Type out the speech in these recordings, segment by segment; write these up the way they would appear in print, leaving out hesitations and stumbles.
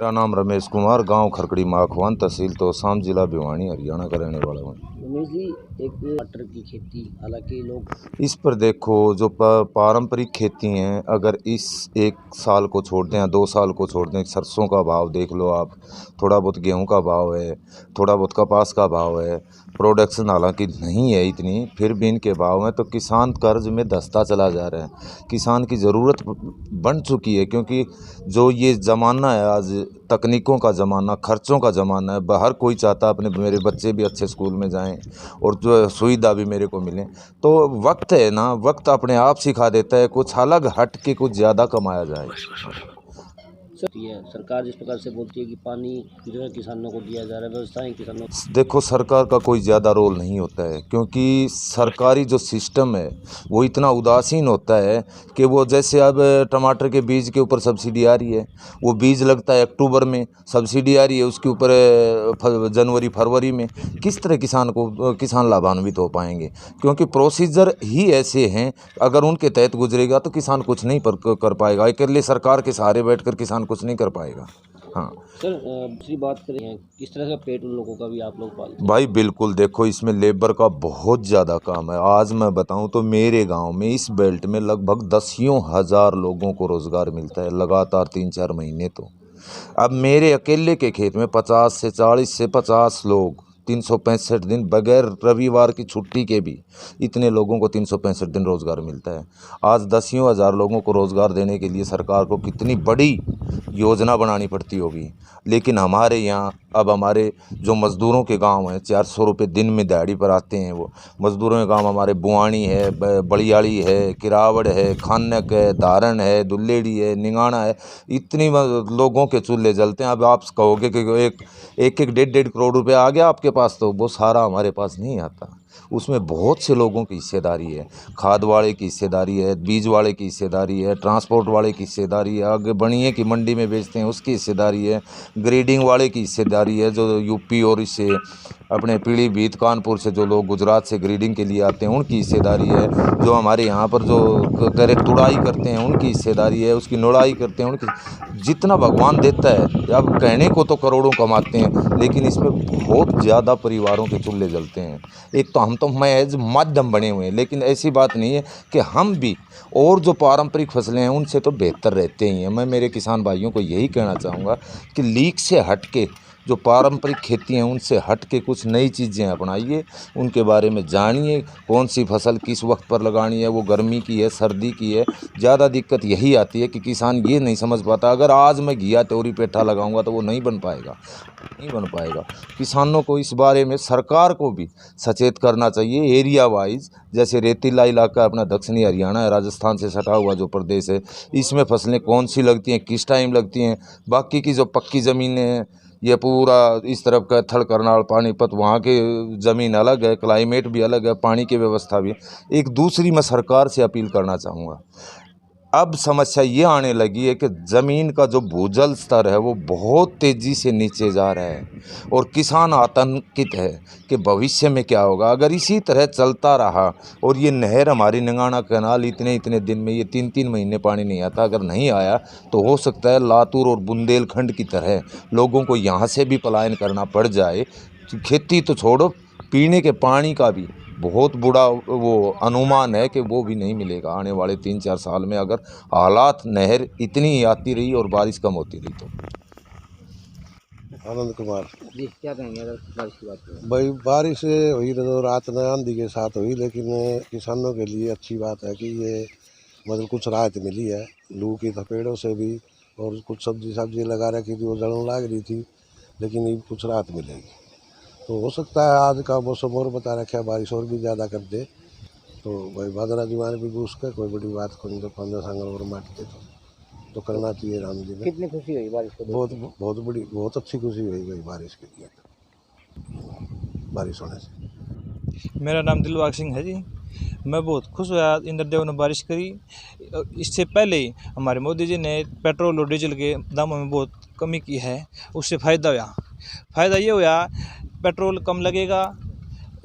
मेरा नाम रमेश कुमार, गांव खरकड़ी माखवान, तहसील तोशाम, जिला भिवानी, हरियाणा का रहने वाला हूँ। रमेश जी, एक टमाटर की खेती, हालांकि लोग इस पर देखो, जो पारंपरिक खेती हैं, अगर इस एक साल को छोड़ दें या 2 साल को छोड़ दें, सरसों का भाव देख लो आप, थोड़ा बहुत गेहूं का भाव है, थोड़ा बहुत कपास का भाव है, प्रोडक्शन हालांकि नहीं है इतनी, फिर भी इनके भाव हैं, तो किसान कर्ज में धंसता चला जा रहा है। किसान की ज़रूरत बन चुकी है, क्योंकि जो ये ज़माना है आज, तकनीकों का ज़माना, खर्चों का ज़माना है। हर कोई चाहता है अपने मेरे बच्चे भी अच्छे स्कूल में जाएं और जो सुविधा भी मेरे को मिले। तो वक्त है ना, वक्त अपने आप सिखा देता है, कुछ अलग हट के कुछ ज़्यादा कमाया जाए। सरकार जिस प्रकार से बोलती है कि पानी जो है किसानों को दिया जा रहा है, व्यवस्थाएं किसानों देखो, सरकार का कोई ज़्यादा रोल नहीं होता है, क्योंकि सरकारी जो सिस्टम है वो इतना उदासीन होता है कि वो जैसे अब टमाटर के बीज के ऊपर सब्सिडी आ रही है, वो बीज लगता है अक्टूबर में, सब्सिडी आ रही है उसके ऊपर जनवरी फरवरी में। किस तरह किसान लाभान्वित हो पाएंगे? क्योंकि प्रोसीजर ही ऐसे हैं, अगर उनके तहत गुजरेगा तो किसान कुछ नहीं कर पाएगा। अकेले सरकार के सहारे बैठकर किसान कुछ नहीं कर पाएगा। हाँ सर, दूसरी बात करें, किस तरह का पेट उन लोगों का भी आप लोग पालते हैं? भाई बिल्कुल, देखो इसमें लेबर का बहुत ज़्यादा काम है। आज मैं बताऊं तो मेरे गांव में इस बेल्ट में लगभग 10,000 लोगों को रोज़गार मिलता है लगातार 3-4 महीने। तो अब मेरे अकेले के खेत में 40 से 50 लोग 365 दिन बगैर रविवार की छुट्टी के भी इतने लोगों को 365 दिन रोज़गार मिलता है। आज 10,000 लोगों को रोज़गार देने के लिए सरकार को कितनी बड़ी योजना बनानी पड़ती होगी। लेकिन हमारे यहाँ अब हमारे जो मज़दूरों के गांव हैं, 400 रुपये दिन में दिहाड़ी पर आते हैं। वो मज़दूरों के गांव हमारे बुआनी है, बड़ियाली है, किरावड़ है, खानक है, धारण है, दुल्लेड़ी है, निंगाना है, इतनी लोगों के चूल्हे जलते हैं। अब आप कहोगे कि एक 1.5 करोड़ रुपये आ गया आपके पास, तो वो सारा हमारे पास नहीं आता। उसमें बहुत से लोगों की हिस्सेदारी है। खाद वाले की हिस्सेदारी है, बीज वाले की हिस्सेदारी है, ट्रांसपोर्ट वाले की हिस्सेदारी है, आगे बनिए की मंडी में बेचते हैं उसकी हिस्सेदारी है, ग्रेडिंग वाले की हिस्सेदारी है, जो यूपी और इससे अपने पीलीभीत कानपुर से जो लोग गुजरात से ग्रेडिंग के लिए आते हैं उनकी हिस्सेदारी है, जो हमारे यहाँ पर जो कैरेट तुड़ाई करते हैं उनकी हिस्सेदारी है, उसकी नोड़ाई करते हैं उनकी। जितना भगवान देता है, अब कहने को तो करोड़ों कमाते हैं, लेकिन इसमें बहुत ज़्यादा परिवारों के चूल्हे जलते हैं। एक तो हम तो महज माध्यम बने हुए हैं, लेकिन ऐसी बात नहीं है कि हम भी और जो पारंपरिक फसलें हैं उनसे तो बेहतर रहते ही हैं। मैं मेरे किसान भाइयों को यही कहना चाहूँगा कि लीक से हट के जो पारंपरिक खेती हैं उनसे हट के कुछ नई चीज़ें अपनाइए, उनके बारे में जानिए, कौन सी फसल किस वक्त पर लगानी है, वो गर्मी की है, सर्दी की है। ज़्यादा दिक्कत यही आती है कि किसान ये नहीं समझ पाता, अगर आज मैं घिया तोरी पेठा लगाऊंगा तो वो नहीं बन पाएगा। किसानों को इस बारे में सरकार को भी सचेत करना चाहिए। एरिया वाइज, जैसे रेतीला इलाका अपना दक्षिणी हरियाणा है, राजस्थान से सटा हुआ जो प्रदेश है, इसमें फसलें कौन सी लगती हैं, किस टाइम लगती हैं। बाकी की जो पक्की ज़मीनें हैं, ये पूरा इस तरफ का थड़ करनाल पानीपत, वहाँ की ज़मीन अलग है, क्लाइमेट भी अलग है, पानी की व्यवस्था भी। एक दूसरी मैं सरकार से अपील करना चाहूँगा, अब समस्या ये आने लगी है कि ज़मीन का जो भूजल स्तर है वो बहुत तेज़ी से नीचे जा रहा है और किसान आतंकित है कि भविष्य में क्या होगा। अगर इसी तरह चलता रहा और ये नहर हमारी निंगाना कैनाल इतने दिन में, ये 3-3 महीने पानी नहीं आता, अगर नहीं आया तो हो सकता है लातूर और बुंदेलखंड की तरह लोगों को यहाँ से भी पलायन करना पड़ जाए। खेती तो छोड़ो, पीने के पानी का भी बहुत बुरा वो अनुमान है कि वो भी नहीं मिलेगा आने वाले 3-4 साल में, अगर हालात नहर इतनी आती रही और बारिश कम होती रही तो। आनंद कुमार जी, क्या कहेंगे अगर बारिश की बात करें? भाई, बारिश हुई तो रात में आंधी के साथ हुई, लेकिन किसानों के लिए अच्छी बात है कि ये मतलब कुछ राहत मिली है लू की थपेड़ों से भी, और कुछ सब्जी लगा रखी थी वो जड़ों लाग रही थी, लेकिन ये कुछ राहत मिलेगी। तो हो सकता है आज का मौसम और बता रखा है बारिश और भी ज़्यादा कर दे, तो भाई भादरा जुमान भी घुस कर कोई बड़ी बात को नहीं, तो 15 सांगल और माट दे तो करना चाहिए राम जी ने। कितनी खुशी हुई बारिश को? बहुत अच्छी खुशी हुई भाई बारिश के लिए, बारिश होने से। मेरा नाम दिलबाग सिंह है जी। मैं बहुत खुश हुआ इंद्रदेव ने बारिश करी। इससे पहले ही हमारे मोदी जी ने पेट्रोल और डीजल के दामों में बहुत कमी की है, उससे फ़ायदा ये हुआ, पेट्रोल कम लगेगा,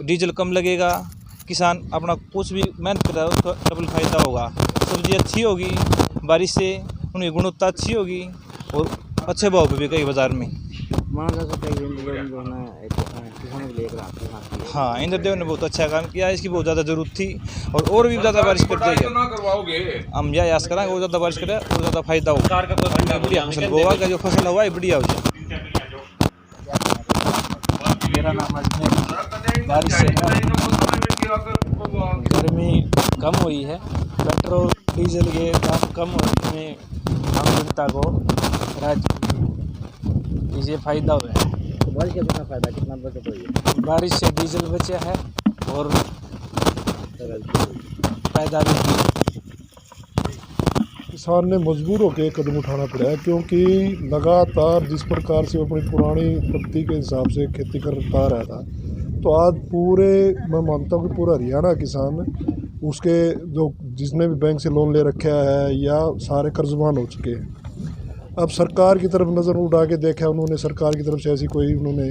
डीजल कम लगेगा, किसान अपना कुछ भी मेहनत कर रहा है उसका डबल फ़ायदा होगा। सब्ज़ी अच्छी होगी, बारिश से उनकी गुणवत्ता अच्छी होगी और अच्छे भाव पे भी कई बाजार में। माना जा सकता है कि इंद्रदेव जो है ना एक किसानों के लिए एक राहत की सांस ली है। हाँ, इंद्रदेव ने बहुत अच्छा काम किया, इसकी बहुत ज़्यादा ज़रूरत थी और भी ज़्यादा बारिश कर जाएगी। हम यह आस करेंगे और ज़्यादा बारिश करें और ज़्यादा फायदा हो, बढ़िया फसल होगा, जो फसल हुआ है बढ़िया हो जाए। मेरा नाम अजमेर। बारिश से गर्मी कम हुई है, पेट्रोल डीजल के दाम कम होने में आम जनता को राहत इससे फ़ायदा हुआ है। तो बारिश का कितना फायदा, कितना बचत हुई है? बारिश से डीजल बचा है और पैदावार भी। किसान ने मजबूर होकर कदम उठाना पड़ा है, क्योंकि लगातार जिस प्रकार से वो अपनी पुरानी पद्धति के हिसाब से खेती करता रहा था, तो आज पूरे मैं मानता हूँ कि पूरा हरियाणा किसान उसके जो जिसने भी बैंक से लोन ले रखा है या सारे कर्जबान हो चुके हैं। अब सरकार की तरफ नज़र उठा के देखा उन्होंने, सरकार की तरफ से ऐसी कोई उन्होंने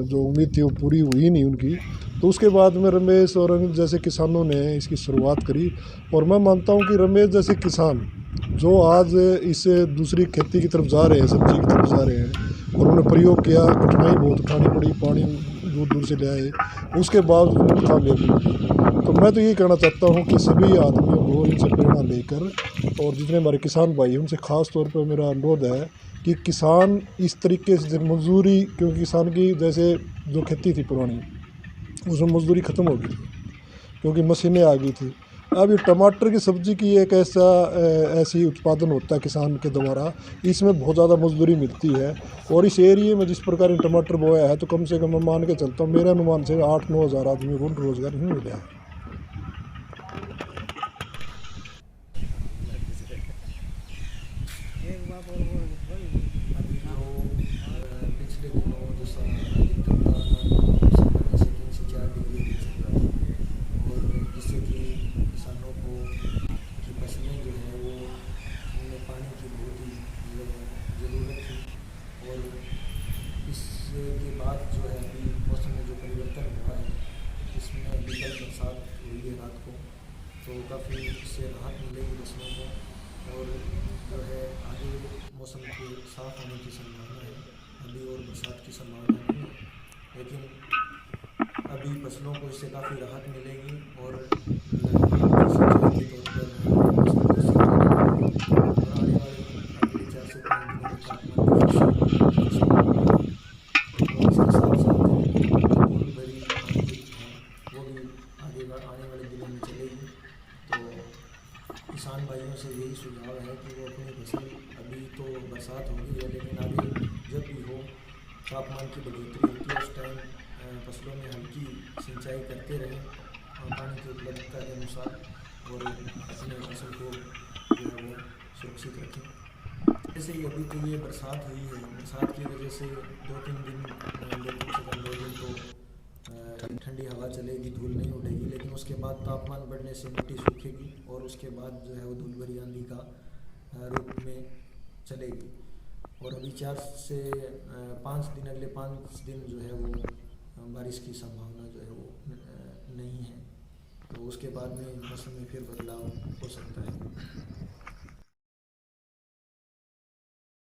जो उम्मीद थी वो पूरी हुई नहीं उनकी। तो उसके बाद में रमेश और अनिल जैसे किसानों ने इसकी शुरुआत करी, और मैं मानता हूँ कि रमेश जैसे किसान जो आज इस दूसरी खेती की तरफ जा रहे हैं, सब्जी की तरफ जा रहे हैं, और उन्होंने प्रयोग किया, कठिनाई बहुत उठानी पड़ी, पानी दूर दूर से ले आए, उसके बाद कामयाबी मिली। तो मैं तो यही कहना चाहता हूँ कि सभी आदमियों को इनसे प्रेरणा लेकर, और जितने हमारे किसान भाई उनसे ख़ास तौर पर मेरा अनुरोध है कि किसान इस तरीके से मजदूरी, क्योंकि किसान की जैसे जो खेती थी पुरानी उसमें मजदूरी ख़त्म हो गई थी क्योंकि मशीनें आ गई थी। अब ये टमाटर की सब्ज़ी की एक ऐसी उत्पादन होता है किसान के द्वारा, इसमें बहुत ज़्यादा मजदूरी मिलती है, और इस एरिए में जिस प्रकार इन टमाटर बोया है तो कम से कम मैं मान के चलता हूँ, मेरे अनुमान से 8-9 हज़ार आदमी को रोज़गार ही मिला है। पिछले दिनों जैसा अधिकतम तापमान 4 से 4 डिग्री चल रहा है, और जिससे कि किसानों को की फसलें जो है वो उनमें पानी की बहुत ही ज़रूरत थी। और इसके बाद जो है अभी मौसम में जो परिवर्तन हुआ है, इसमें अभी कल बरसात हुई है रात को, तो काफ़ी इससे राहत मिलेगी फसलों को, और जो है आगे मौसम के साफ होने की संभावना है। अभी और बरसात की संभावना नहीं है, लेकिन अभी फसलों को इससे काफ़ी राहत मिलेगी, और सिंचाई के तौर पर आने वाले अगले 4 से 5 दिनों में तापमान और इसके साथ साथ धूल भरी आंधी है वो भी आने वाले दिनों में चलेगी। तो किसान भाइयों से यही सुझाव है कि वो अपनी फसल, अभी तो बरसात होगी है, लेकिन आगे जब भी हो तापमान की बढ़ोतरी होती है उस टाइम फसलों में हल्की सिंचाई करते रहें पानी की उपलब्धता के अनुसार, और अपने फसल को जो है वो सुरक्षित रखें। ऐसे ही अभी तो ये बरसात हुई है, बरसात की वजह से 2-3 दिन कम से कम 2 दिन तो ठंडी हवा चलेगी, धूल नहीं उड़ेगी, लेकिन उसके बाद तापमान बढ़ने से मिट्टी सूखेगी और उसके बाद जो है वो धूल भरी आंधी का रूप में चलेगी। और अभी 4 से 5 दिन, अगले 5 दिन जो है वो बारिश की संभावना जो है वो नहीं है, तो उसके बाद में मौसम में फिर बदलाव हो सकता है।